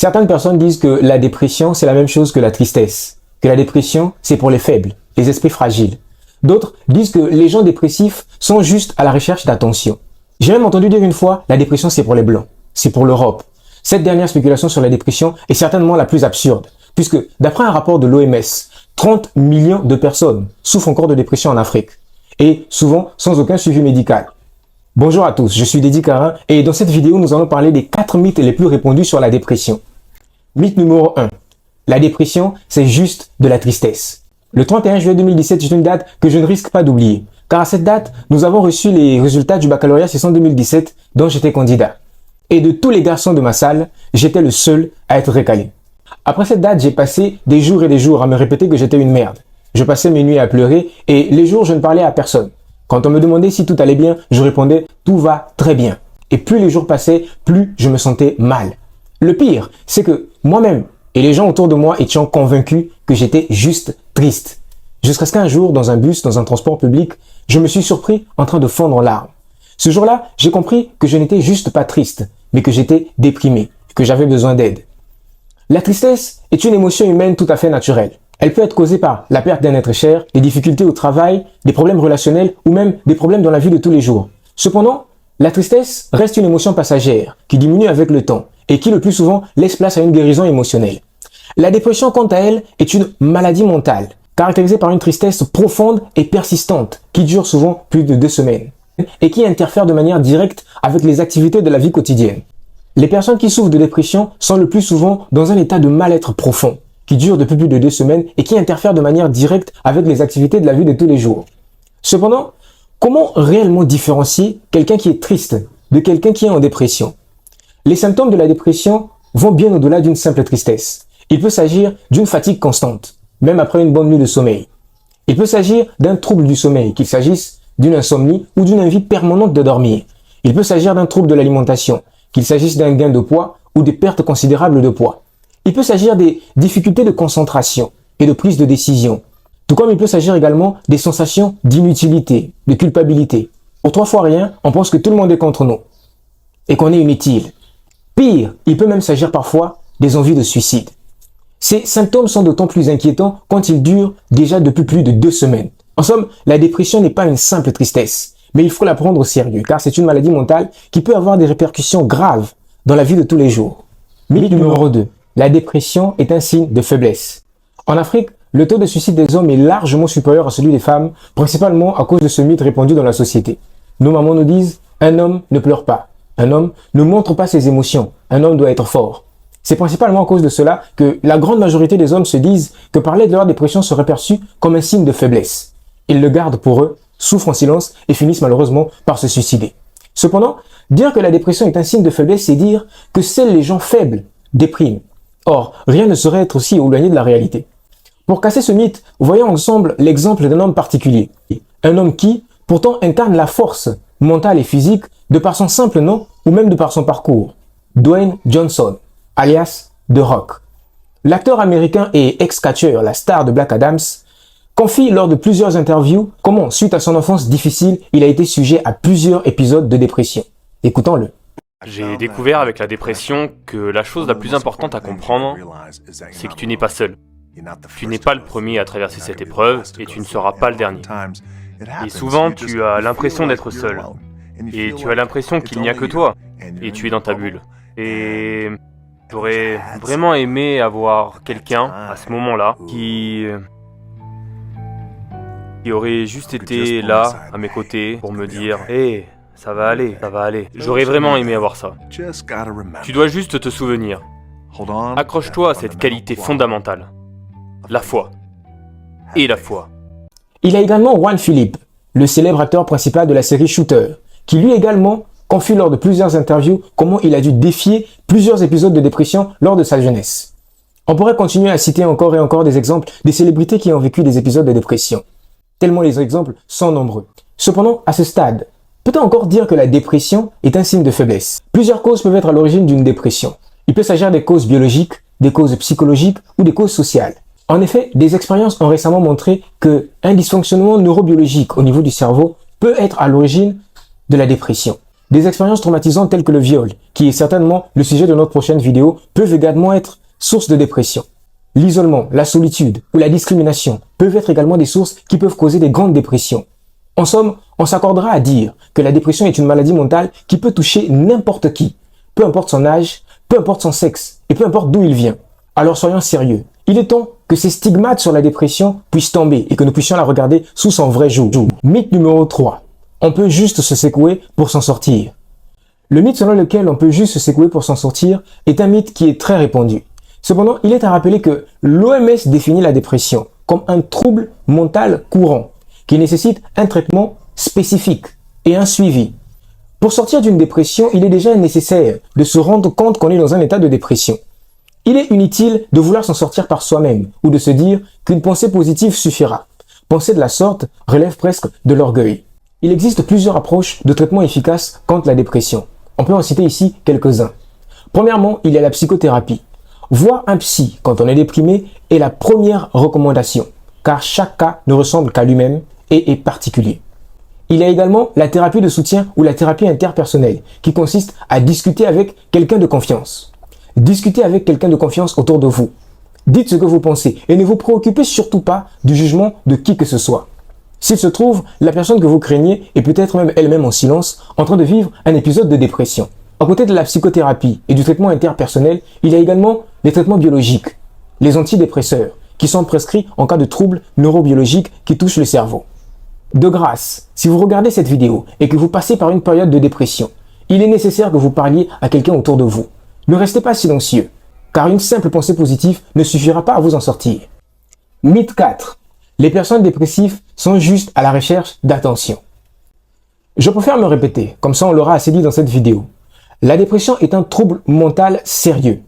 Certaines personnes disent que la dépression, c'est la même chose que la tristesse, que la dépression, c'est pour les faibles, les esprits fragiles. D'autres disent que les gens dépressifs sont juste à la recherche d'attention. J'ai même entendu dire une fois, la dépression, c'est pour les Blancs, c'est pour l'Europe. Cette dernière spéculation sur la dépression est certainement la plus absurde, puisque d'après un rapport de l'OMS, 30 millions de personnes souffrent encore de dépression en Afrique, et souvent sans aucun suivi médical. Bonjour à tous, je suis Dédi Karin et dans cette vidéo, nous allons parler des 4 mythes les plus répandus sur la dépression. Mythe numéro 1. La dépression, c'est juste de la tristesse. Le 31 juillet 2017 est une date que je ne risque pas d'oublier, car à cette date, nous avons reçu les résultats du baccalauréat session 2017 dont j'étais candidat. Et de tous les garçons de ma salle, j'étais le seul à être recalé. Après cette date, j'ai passé des jours et des jours à me répéter que j'étais une merde. Je passais mes nuits à pleurer et les jours, je ne parlais à personne. Quand on me demandait si tout allait bien, je répondais « tout va très bien ». Et plus les jours passaient, plus je me sentais mal. Le pire, c'est que moi-même et les gens autour de moi étions convaincus que j'étais juste triste. Jusqu'à ce qu'un jour, dans un bus, dans un transport public, je me suis surpris en train de fondre en larmes. Ce jour-là, j'ai compris que je n'étais juste pas triste, mais que j'étais déprimé, que j'avais besoin d'aide. La tristesse est une émotion humaine tout à fait naturelle. Elle peut être causée par la perte d'un être cher, des difficultés au travail, des problèmes relationnels ou même des problèmes dans la vie de tous les jours. Cependant, la tristesse reste une émotion passagère qui diminue avec le temps et qui le plus souvent laisse place à une guérison émotionnelle. La dépression, quant à elle, est une maladie mentale caractérisée par une tristesse profonde et persistante qui dure souvent plus de 2 semaines et qui interfère de manière directe avec les activités de la vie quotidienne. Les personnes qui souffrent de dépression sont le plus souvent dans un état de mal-être profond qui dure depuis plus de 2 semaines et qui interfère de manière directe avec les activités de la vie de tous les jours. Cependant, comment réellement différencier quelqu'un qui est triste de quelqu'un qui est en dépression? Les symptômes de la dépression vont bien au-delà d'une simple tristesse. Il peut s'agir d'une fatigue constante, même après une bonne nuit de sommeil. Il peut s'agir d'un trouble du sommeil, qu'il s'agisse d'une insomnie ou d'une envie permanente de dormir. Il peut s'agir d'un trouble de l'alimentation, qu'il s'agisse d'un gain de poids ou des pertes considérables de poids. Il peut s'agir des difficultés de concentration et de prise de décision, tout comme il peut s'agir également des sensations d'inutilité, de culpabilité. Aux 3 fois rien, on pense que tout le monde est contre nous et qu'on est inutile. Pire, il peut même s'agir parfois des envies de suicide. Ces symptômes sont d'autant plus inquiétants quand ils durent déjà depuis plus de 2 semaines. En somme, la dépression n'est pas une simple tristesse, mais il faut la prendre au sérieux car c'est une maladie mentale qui peut avoir des répercussions graves dans la vie de tous les jours. Mythe numéro 2. La dépression est un signe de faiblesse. En Afrique, le taux de suicide des hommes est largement supérieur à celui des femmes, principalement à cause de ce mythe répandu dans la société. Nos mamans nous disent « un homme ne pleure pas, un homme ne montre pas ses émotions, un homme doit être fort ». C'est principalement à cause de cela que la grande majorité des hommes se disent que parler de leur dépression serait perçu comme un signe de faiblesse. Ils le gardent pour eux, souffrent en silence et finissent malheureusement par se suicider. Cependant, dire que la dépression est un signe de faiblesse, c'est dire que seuls les gens faibles dépriment. Or, rien ne saurait être aussi éloigné de la réalité. Pour casser ce mythe, voyons ensemble l'exemple d'un homme particulier. Un homme qui, pourtant, incarne la force mentale et physique de par son simple nom ou même de par son parcours. Dwayne Johnson, alias The Rock. L'acteur américain et ex-catcheur, la star de Black Adams, confie lors de plusieurs interviews comment, suite à son enfance difficile, il a été sujet à plusieurs épisodes de dépression. Écoutons-le. J'ai découvert avec la dépression que la chose la plus importante à comprendre, c'est que tu n'es pas seul. Tu n'es pas le premier à traverser cette épreuve et tu ne seras pas le dernier. Et souvent, tu as l'impression d'être seul. Et tu as l'impression qu'il n'y a que toi. Et tu es dans ta bulle. Et j'aurais vraiment aimé avoir quelqu'un à ce moment-là qui aurait juste été là, à mes côtés, pour me dire « Hé, ça va aller, ça va aller. » J'aurais vraiment aimé avoir ça. Tu dois juste te souvenir. Accroche-toi à cette qualité fondamentale. La foi. Et la foi. Il y a également Juan Philippe, le célèbre acteur principal de la série Shooter, qui lui également confie lors de plusieurs interviews comment il a dû défier plusieurs épisodes de dépression lors de sa jeunesse. On pourrait continuer à citer encore et encore des exemples des célébrités qui ont vécu des épisodes de dépression, tellement les exemples sont nombreux. Cependant, à ce stade, peut-on encore dire que la dépression est un signe de faiblesse? Plusieurs causes peuvent être à l'origine d'une dépression. Il peut s'agir des causes biologiques, des causes psychologiques ou des causes sociales. En effet, des expériences ont récemment montré qu'un dysfonctionnement neurobiologique au niveau du cerveau peut être à l'origine de la dépression. Des expériences traumatisantes telles que le viol, qui est certainement le sujet de notre prochaine vidéo, peuvent également être source de dépression. L'isolement, la solitude ou la discrimination peuvent être également des sources qui peuvent causer des grandes dépressions. En somme, on s'accordera à dire que la dépression est une maladie mentale qui peut toucher n'importe qui, peu importe son âge, peu importe son sexe et peu importe d'où il vient. Alors soyons sérieux. Il est temps que ces stigmates sur la dépression puissent tomber et que nous puissions la regarder sous son vrai jour. Mythe numéro 3. On peut juste se secouer pour s'en sortir. Le mythe selon lequel on peut juste se secouer pour s'en sortir est un mythe qui est très répandu. Cependant, il est à rappeler que l'OMS définit la dépression comme un trouble mental courant qui nécessite un traitement spécifique et un suivi. Pour sortir d'une dépression, il est déjà nécessaire de se rendre compte qu'on est dans un état de dépression. Il est inutile de vouloir s'en sortir par soi-même ou de se dire qu'une pensée positive suffira. Penser de la sorte relève presque de l'orgueil. Il existe plusieurs approches de traitement efficaces contre la dépression. On peut en citer ici quelques-uns. Premièrement, il y a la psychothérapie. Voir un psy quand on est déprimé est la première recommandation, car chaque cas ne ressemble qu'à lui-même et est particulier. Il y a également la thérapie de soutien ou la thérapie interpersonnelle, qui consiste à discuter avec quelqu'un de confiance. Discutez avec quelqu'un de confiance autour de vous. Dites ce que vous pensez et ne vous préoccupez surtout pas du jugement de qui que ce soit. S'il se trouve, la personne que vous craignez est peut-être même elle-même en silence, en train de vivre un épisode de dépression. À côté de la psychothérapie et du traitement interpersonnel, il y a également les traitements biologiques, les antidépresseurs, qui sont prescrits en cas de troubles neurobiologiques qui touchent le cerveau. De grâce, si vous regardez cette vidéo et que vous passez par une période de dépression, il est nécessaire que vous parliez à quelqu'un autour de vous. Ne restez pas silencieux, car une simple pensée positive ne suffira pas à vous en sortir. Mythe 4. Les personnes dépressives sont juste à la recherche d'attention. Je préfère me répéter, comme ça on l'aura assez dit dans cette vidéo. La dépression est un trouble mental sérieux.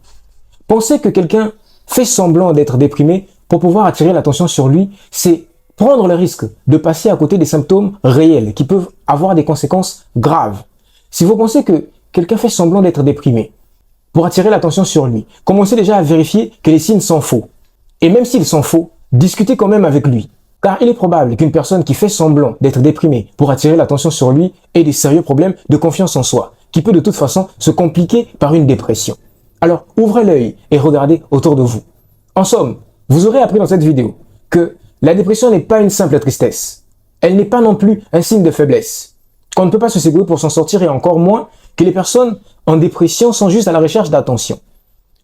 Penser que quelqu'un fait semblant d'être déprimé pour pouvoir attirer l'attention sur lui, c'est prendre le risque de passer à côté des symptômes réels qui peuvent avoir des conséquences graves. Si vous pensez que quelqu'un fait semblant d'être déprimé pour attirer l'attention sur lui, commencez déjà à vérifier que les signes sont faux. Et même s'ils sont faux, discutez quand même avec lui. Car il est probable qu'une personne qui fait semblant d'être déprimée pour attirer l'attention sur lui ait des sérieux problèmes de confiance en soi, qui peut de toute façon se compliquer par une dépression. Alors, ouvrez l'œil et regardez autour de vous. En somme, vous aurez appris dans cette vidéo que la dépression n'est pas une simple tristesse. Elle n'est pas non plus un signe de faiblesse. Qu'on ne peut pas se secouer pour s'en sortir et encore moins que les personnes en dépression sont juste à la recherche d'attention.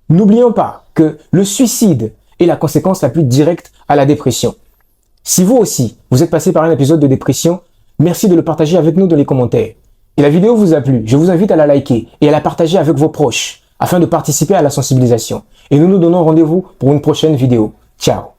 N'oublions pas que le suicide est la conséquence la plus directe à la dépression. Si vous aussi, vous êtes passé par un épisode de dépression, merci de le partager avec nous dans les commentaires. Et la vidéo vous a plu, je vous invite à la liker et à la partager avec vos proches afin de participer à la sensibilisation. Et nous nous donnons rendez-vous pour une prochaine vidéo. Ciao!